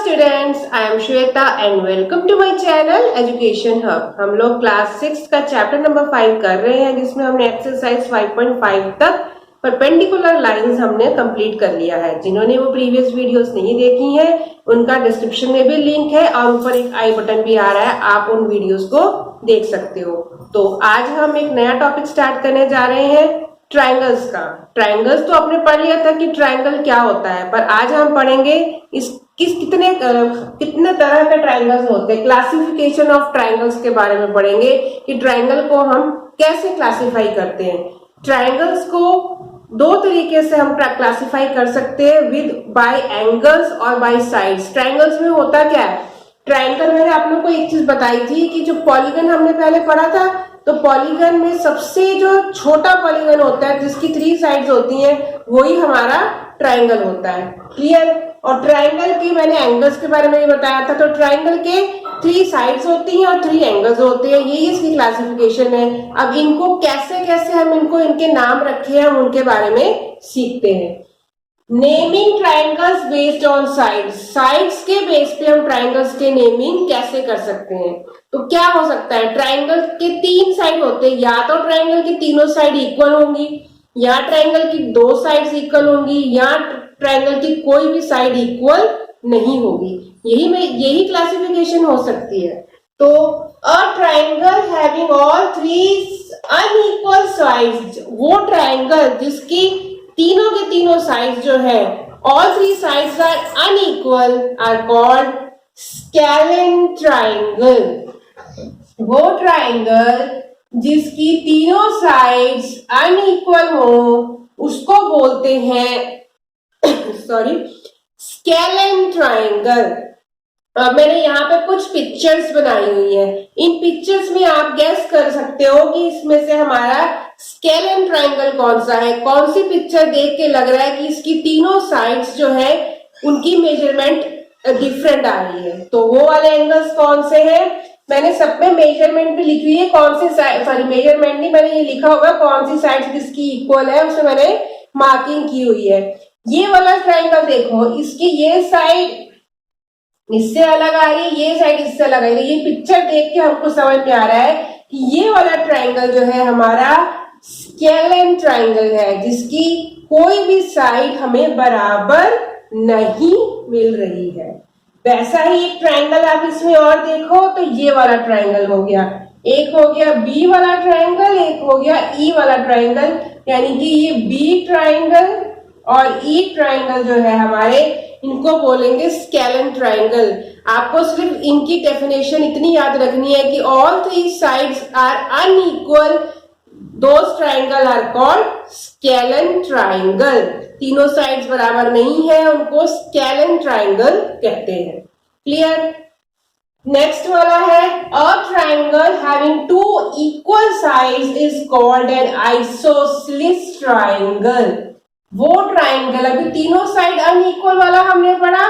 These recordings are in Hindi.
Students, I am Shweta and welcome to my channel education hub. हम लोग क्लास 6 का चैप्टर नंबर 5 कर रहे हैं, जिसमें हमने एक्सरसाइज 5.5 तक परपेंडिकुलर लाइंस हमने कंप्लीट कर लिया है। जिन्होंने वो प्रीवियस वीडियोस नहीं देखी हैं, उनका डिस्क्रिप्शन में भी लिंक है और ऊपर एक आई बटन भी आ रहा है, आप उन वीडियोस को देख सकते हो। तो आज हम एक नया टॉपिक स्टार्ट करने जा रहे हैं, ट्राइंगल्स का। ट्राइंगल्स तो आपने पढ़ लिया था कि ट्राइंगल क्या होता है, पर आज हम पढ़ेंगे कितने तरह के ट्राइंगल्स होते हैं। क्लासिफिकेशन ऑफ ट्राइंगल्स के बारे में पढ़ेंगे कि ट्राइंगल को हम कैसे क्लासिफाई करते हैं। ट्राइंगल्स को दो तरीके से हम क्लासिफाई कर सकते हैं, विद बाय एंगल्स और बाय साइड्स। ट्राइंगल्स में होता क्या है, ट्राइंगल मैंने आप लोगों को एक चीज बताई थी कि जो पॉलीगन हमने पहले पढ़ा था, तो पॉलीगन में सबसे जो छोटा पॉलीगन होता है जिसकी 3 साइड्स होती हैं, वही हमारा ट्राइंगल होता है। क्लियर। और ट्राइंगल के मैंने एंगल्स के बारे में भी बताया था। तो ट्राइंगल के 3 साइड्स होती हैं और 3 एंगल्स होते हैं, यही इसकी क्लासिफिकेशन है। अब इनको कैसे कैसे हम इनके नाम रखे हैं, हम उनके बारे में सीखते हैं। Naming triangles based on sides. Sides के बेस पे हम ट्राइंगल्स के नेमिंग कैसे कर सकते हैं। तो क्या हो सकता है, ट्राइंगल के 3 साइड होते हैं, या तो ट्राइंगल की तीनों साइड इक्वल होंगी, या ट्राइंगल की 2 साइड्स इक्वल होंगी, या ट्राइंगल की कोई भी साइड इक्वल नहीं होगी। यही क्लासिफिकेशन हो सकती है। तो a triangle having all 3 unequal sides, वो ट्राइंगल जिसकी तीनों के तीनों साइड्स जो है, all 3 sides are unequal, are called scalene triangle. वो ट्राइंगल जिसकी तीनों साइड्स अनइक्वल हो, उसको बोलते हैं स्केलेन ट्राइंगल। मैंने यहाँ पे कुछ पिक्चर्स बनाई हुई है। इन पिक्चर्स में आप गेस कर सकते हो कि इसमें से हमारा स्केलेन ट्राइंगल कौन सा है। कौन सी पिक्चर देख के लग रहा है कि इसकी तीनों साइड्स जो है उनकी मेजरमेंट डिफरेंट आ रही है। तो वो वाले एंगल्स कौन से हैं, मैंने सब में मेजरमेंट भी लिखी हुई है। कौन सी साइड, सॉरी मेजरमेंट नहीं, मैंने ये लिखा होगा कौन सी साइड किसकी इक्वल है, उसमें मैंने मार्किंग की हुई है। ये वाला ट्राइंगल देखो, इसकी ये साइड इससे अलग आ रही है, ये साइड इससे अलग आ रही है। ये पिक्चर देख के हमको समझ में आ रहा है कि ये वाला ट्राइंगल जो है हमारा स्केलेन ट्राइंगल है, जिसकी कोई भी साइड हमें बराबर नहीं मिल रही है। वैसा ही एक ट्राइंगल आप इसमें और देखो, तो ये वाला ट्राइंगल हो गया, एक हो गया बी वाला ट्राइंगल, एक हो गया ई वाला ट्राइंगल। यानी कि ये बी ट्राइंगल और ई ट्राइंगल जो है हमारे, इनको बोलेंगे स्केलेन ट्राइंगल। आपको सिर्फ इनकी डेफिनेशन इतनी याद रखनी है कि all 3 sides are unequal, those triangle are called scalene triangle. तीनों साइड्स बराबर नहीं है, उनको स्केलेन ट्राइंगल कहते हैं। क्लियर। नेक्स्ट वाला है, अ triangle having 2 equal sides is called N isosceles triangle. वो ट्राइंगल, अभी तीनों साइड अनइक्वल वाला हमने पढ़ा,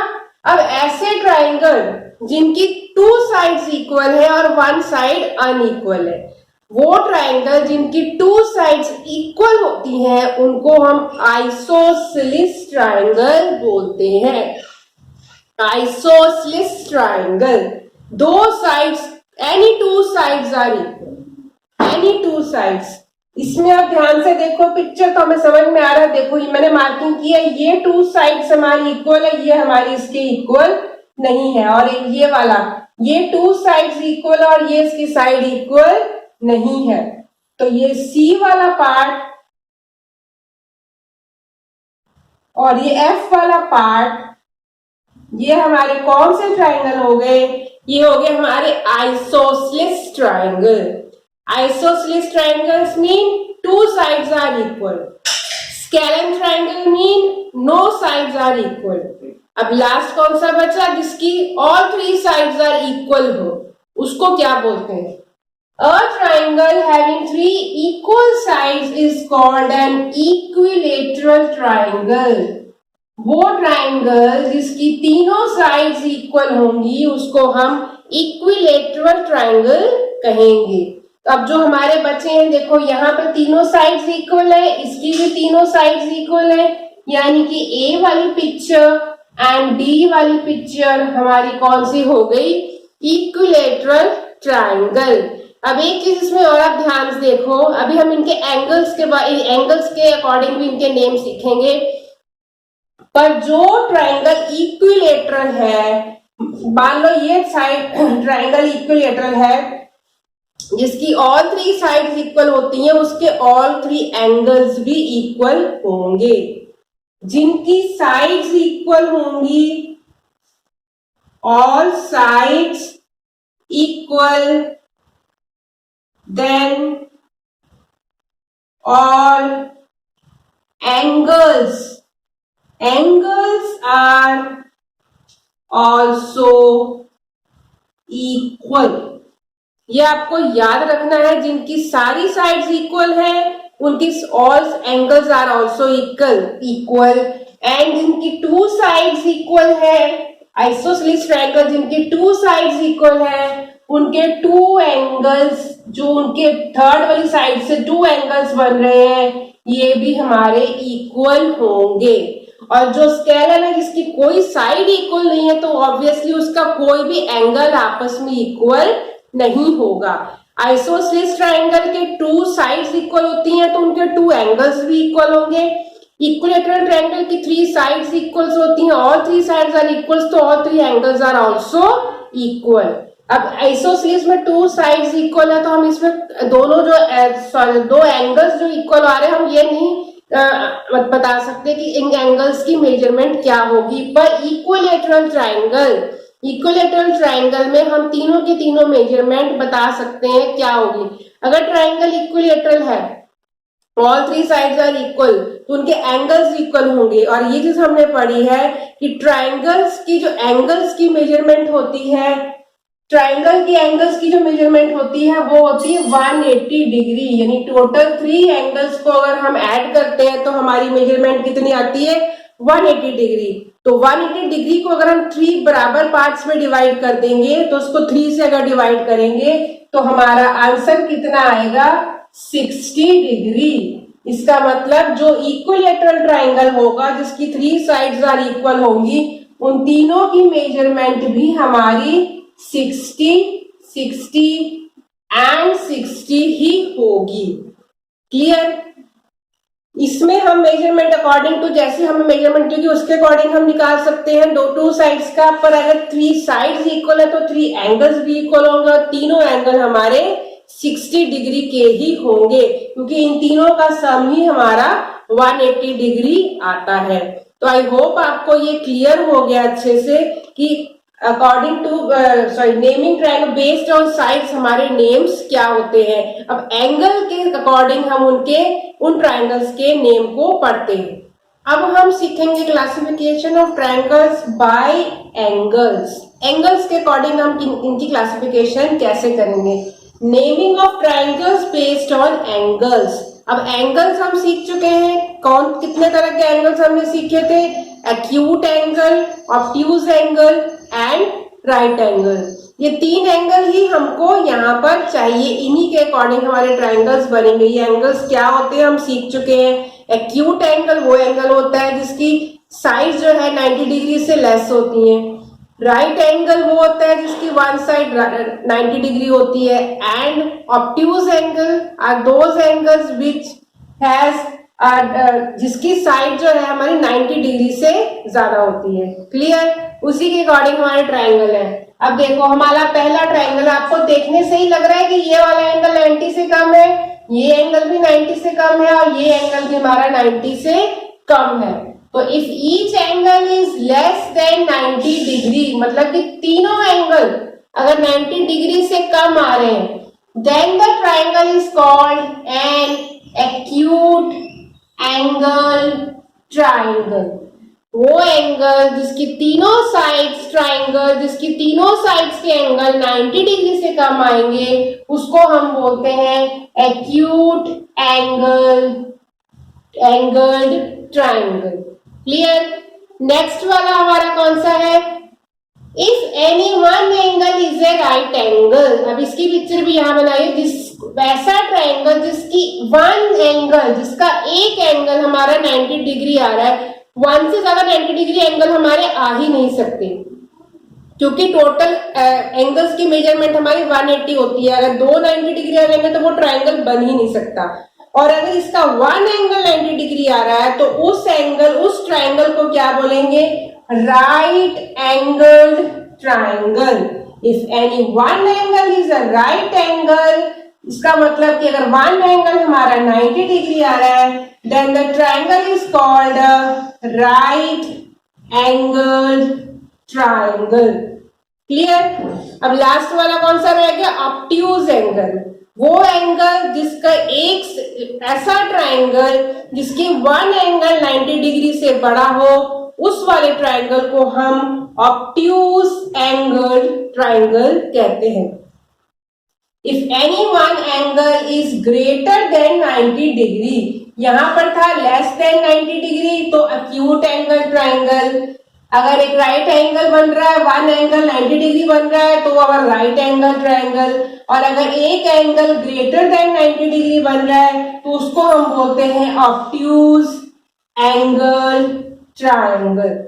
अब ऐसे ट्राइंगल जिनकी 2 साइड्स इक्वल है और 1 साइड अनइक्वल है, वो ट्राइंगल जिनकी 2 साइड्स इक्वल होती हैं, उनको हम आइसोसेलेस ट्राइंगल बोलते हैं। Isosceles triangle, 2 sides, any 2 sides are equal, any 2 sides. इसमें आप ध्यान से देखो, पिक्चर तो हमें समझ में आ रहा है। देखो ये मैंने मार्किंग की है, ये 2 साइड्स हमारी इक्वल है, ये हमारी इसके इक्वल नहीं है। और ये वाला, ये 2 साइड्स इक्वल और ये इसकी साइड इक्वल नहीं है। तो ये सी वाला पार्ट और ये एफ वाला पार्ट, ये हमारे कौन से ट्राइंगल हो गए, ये हो गए हमारे isosceles triangle. Isosceles triangles mean 2 sides are equal. Scalene triangle mean no sides are equal. अब लास्ट कौन सा बचा, जिसकी all 3 sides are equal हो, उसको क्या बोलते हैं। A triangle having 3 equal sides is called an equilateral triangle. वो ट्राइंगल जिसकी तीनों साइड्स इक्वल होंगी, उसको हम इक्विलेटरल ट्राइंगल कहेंगे। तो अब जो हमारे बचे हैं, देखो यहाँ पे तीनों साइड्स इक्वल है, इसकी भी तीनों साइड्स इक्वल है, यानी कि ए वाली पिक्चर एंड डी वाली पिक्चर हमारी कौन सी हो गई, इक्विलेटरल ट्रायंगल। अब एक चीज इसमें और आप ध्यान से देखो, अभी हम इनके एंगल्स के अकॉर्डिंग भी इनके नेम सीखेंगे, पर जो ट्रायंगल इक्विलेटरल है, मान लो ये साइड ट्रायंगल इक्विलेटरल है जिसकी ऑल थ्री साइड्स इक्वल होती हैं, उसके ऑल थ्री एंगल्स भी इक्वल होंगे। जिनकी साइड्स इक्वल होंगी, all sides equal, then all angles are also equal. ये आपको याद रखना है, जिनकी सारी साइड्स इक्वल है उनकी all angles are also equal and जिनकी टू साइड्स इक्वल है, आइसोसेलेस ट्रायंगल जिनकी टू साइड्स इक्वल है, उनके टू एंगल्स, जो उनके थर्ड वाली साइड से टू एंगल्स बन रहे हैं, ये भी हमारे इक्वल होंगे। और जो स्केलर है जिसकी कोई साइड इक्वल नहीं है, तो ऑब्वियसली उसका कोई भी एंगल आपस में इक्वल नहीं होगा। आइसोसेलेस ट्रायंगल के टू साइड्स इक्वल होती हैं, तो उनके टू एंगल्स भी इक्वल होंगे। इक्विलेटरल ट्रायंगल की थ्री साइड्स इक्वल्स होती हैं, all three sides are equals, तो all three angles are also equal. अब आइसोसेलेस में टू साइड्स इक्वल है, तो हम इसमें दोनों जो दो एंगल्स जो इक्वल आ रहे हैं, हम ये नहीं बता सकते कि इन एंगल्स की मेजरमेंट क्या होगी। पर इक्विलेटरल ट्रायंगल में हम तीनों की तीनों मेजरमेंट बता सकते हैं क्या होगी। अगर ट्रायंगल इक्विलेटरल है, all three sides are equal, तो उनके एंगल्स इक्वल होंगे। और ये चीज हमने पढ़ी है कि ट्रायंगल्स की जो एंगल्स की मेजरमेंट होती है, ट्रायंगल की एंगल्स की जो मेजरमेंट होती है वो होती है 180 डिग्री। यानी टोटल थ्री एंगल्स को अगर हम ऐड करते हैं तो हमारी मेजरमेंट कितनी आती है, 180 डिग्री। तो 180 डिग्री को अगर हम थ्री बराबर पार्ट्स में डिवाइड कर देंगे, तो उसको 3 से अगर डिवाइड करेंगे तो हमारा आंसर कितना आएगा, 60 डिग्री। इसका मतलब जो इक्विलेटरल ट्रायंगल होगा जिसकी थ्री साइड्स आर इक्वल होंगी, उन तीनों की मेजरमेंट भी हमारी 60, 60 एंड 60 ही होगी। क्लियर? इसमें हम मेजरमेंट अकॉर्डिंग टू, जैसे हमें मेजरमेंट क्योंकि उसके अकॉर्डिंग हम निकाल सकते हैं टू साइड्स का। पर अगर थ्री साइड्स इक्वल है तो थ्री एंगल्स भी इक्वल होंगे और तीनों एंगल हमारे 60 डिग्री के ही होंगे, क्योंकि इन तीनों का सम ही हमारा 180 डिग्री आता है। तो आई होप आपको ये क्लियर हो गया अच्छे से कि according to naming triangle based on sides हमारे नेम्स क्या होते हैं। अब एंगल के अकॉर्डिंग हम उन ट्रायंगल्स के नेम को पढ़ते हैं। अब हम सीखेंगे classification of triangles by angles. Angles के अकॉर्डिंग हम इनकी क्लासिफिकेशन कैसे करेंगे। Naming of triangles based on angles. अब एंगल्स हम सीख चुके हैं, कितने तरह के एंगल्स हमने सीखे थे, acute angle, obtuse angle and right angle. ये तीन एंगल ही हमको यहाँ पर चाहिए, इन्हीं के अकॉर्डिंग हमारे ट्रायंगल्स बनेंगे। ये एंगल्स क्या होते हैं हम सीख चुके हैं। एक्यूट एंगल वो एंगल होता है जिसकी साइड जो है 90 डिग्री से लेस होती है। राइट एंगल वो होता है जिसकी वन साइड 90 डिग्री होती है। And obtuse angle are those angles which has जिसकी साइड जो है हमारी 90 डिग्री से ज्यादा होती है। क्लियर? उसी के अकॉर्डिंग हमारे ट्रायंगल है। अब देखो हमारा पहला ट्रायंगल, आपको देखने से ही लग रहा है कि ये वाला एंगल 90 से कम है, ये एंगल भी 90 से कम है और ये एंगल भी हमारा 90 से कम है। तो if each angle is less than 90 degree, मतलब कि तीनों एंगल अगर 90 डिग्री से कम आ रहे हैं, then the triangle is called an acute angle triangle. वो एंगल जिसकी तीनों साइड्स ट्रायंगल जिसकी तीनों साइड्स के एंगल 90 डिग्री से कम आएंगे उसको हम बोलते हैं acute angled triangle. Clear? Next वाला हमारा कौन सा है, if any one angle is a right angle. अब इसकी पिक्चर भी यहां बनाई, वैसा ट्रायंगल जिसकी वन एंगल, जिसका एक एंगल हमारा 90 डिग्री आ रहा है, 1 से ज्यादा 90 डिग्री एंगल हमारे आ ही नहीं सकते, क्योंकि टोटल एंगल्स की मेजरमेंट हमारी 180 होती है। अगर 2 90 डिग्री आ जाएंगे तो वो ट्राइंगल बन ही नहीं सकता। और अगर इसका 1 एंगल 90 डिग्री आ रहा है तो उस ट्राइंगल को क्या बोलेंगे? Right angled triangle. If any one angle is a right angle, इसका मतलब कि अगर 1 एंगल हमारा 90 डिग्री आ रहा है, then the triangle is called right angled triangle. Clear? अब लास्ट वाला कौन सा रह गया? Obtuse angle. वो एंगल जिसका एक ऐसा ट्राइंगल जिसकी 1 एंगल 90 डिग्री से बड़ा हो, उस वाले ट्राइंगल को हम ऑब्ट्यूज एंगल ट्राइंगल कहते हैं। If any one angle is greater than 90 degree, यहां पर था लेस देन 90 डिग्री, तो अक्यूट एंगल ट्राइंगल। अगर एक राइट एंगल बन रहा है, 1 एंगल 90 डिग्री बन रहा है, तो अगर राइट एंगल ट्राइंगल। और अगर एक एंगल ग्रेटर देन 90 डिग्री बन रहा है तो उसको हम बोलते हैं obtuse angle triangle.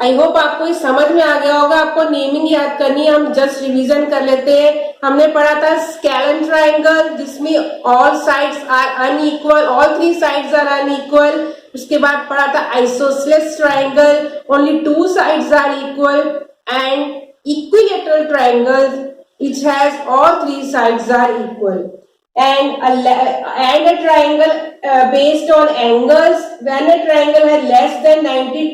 I hope आपको ये समझ में आ गया होगा। आपको नेमिंग याद करनी है, हम जस्ट रिवीजन कर लेते हैं। हमने पढ़ा था स्केलन ट्राइंगल, जिसमें all sides are unequal, all 3 sides are unequal. उसके बाद पढ़ा था isosceles triangle, only 2 sides are equal, and equilateral triangle which has all 3 sides are equal, and a triangle based on angles. When a triangle has less than 90,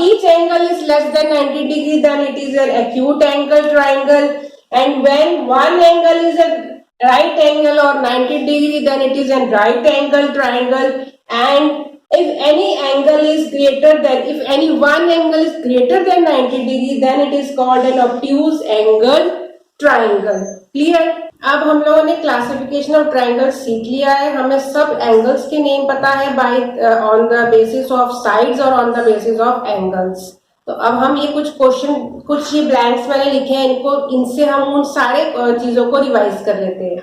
each angle is less than 90 degree, then it is an acute angle triangle. And when one angle is a right angle or 90 degree, then it is a right angle triangle. And if any one angle is greater than 90 degree, then it is called an obtuse angle triangle. Clear? अब हम लोगों ने क्लासिफिकेशन ऑफ ट्राइंगल सीख लिया है, हमें सब एंगल्स के नेम पता है by on the basis of sides और on the basis of angles. तो अब हम ये कुछ ये ब्लैंक्स मैंने लिखे हैं, इनसे हम उन सारे चीजों को रिवाइज कर लेते हैं।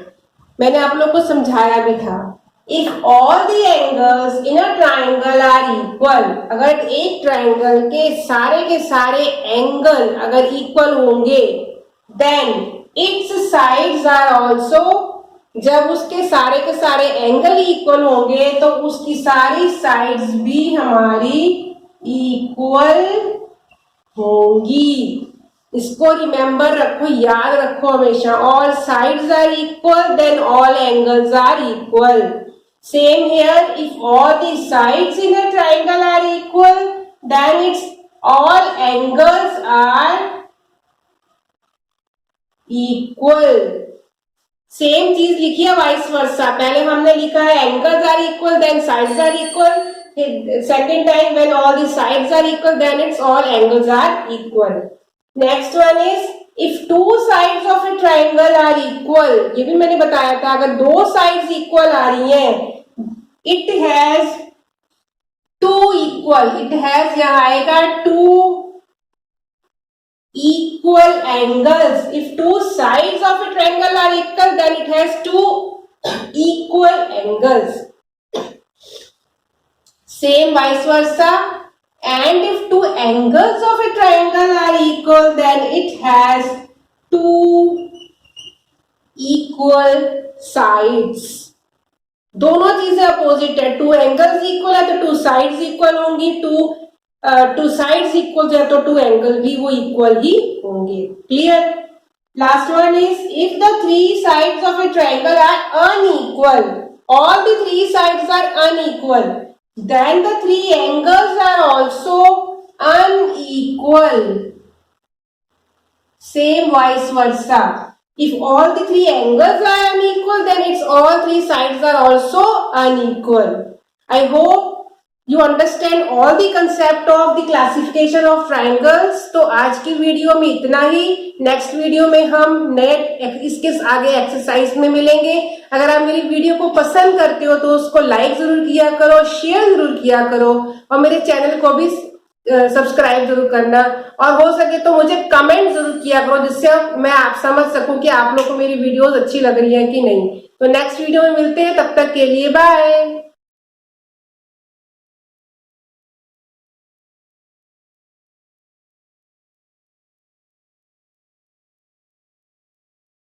मैंने आप लोग को समझाया भी था। If all the angles in a triangle are equal, अगर एक ट्राइंगल के सारे एंगल अगर इक्वल होंगे, then its sides are also, जब उसके सारे के सारे एंगल इक्वल होंगे तो उसकी सारी साइड्स भी हमारी इक्वल होंगी। इसको रिमेंबर रखो, याद रखो हमेशा। All sides are equal, then all angles are equal. Same here, if all the sides in a triangle are equal, then its all angles are equal. Same चीज लिखी है वाइस वर्सा। पहले हमने लिखा है angles are equal, then sides are equal. Second time when all the sides are equal, then its all angles are equal. Next one is if 2 sides of a triangle are equal, ये भी मैंने बताया था। अगर 2 साइड्स इक्वल आ रही हैं, it has 2 equal, it has यहां आएगा 2 equal angles. If 2 sides of a triangle are equal, then it has 2 equal angles. Same vice versa. And if 2 angles of a triangle are equal, then it has 2 equal sides. दोनों चीजें अपोजिट है। 2 एंगल्स इक्वल है तो 2 साइड्स इक्वल होंगी, 2 साइड्स इक्वल है तो 2 एंगल भी वो इक्वल ही होंगे। Clear? Last one is if the 3 sides of a triangle are unequal, all the 3 sides are unequal, then the 3 angles are also unequal. Same vice versa, if all the 3 angles are unequal, then it's all 3 sides are also unequal. I hope you understand all the concept of the classification of triangles. तो आज की वीडियो में इतना ही। नेक्स्ट वीडियो में हम नए इसके आगे एक्सरसाइज में मिलेंगे। अगर आप मेरी वीडियो को पसंद करते हो तो उसको लाइक जरूर किया करो, शेयर जरूर किया करो, और मेरे चैनल को भी सब्सक्राइब जरूर करना, और हो सके तो मुझे कमेंट जरूर किया करो, जिससे मैं आप समझ सकूं कि आप लोग को मेरी वीडियोस अच्छी लग रही है कि नहीं। तो नेक्स्ट वीडियो में मिलते हैं, तब तक के लिए बाय।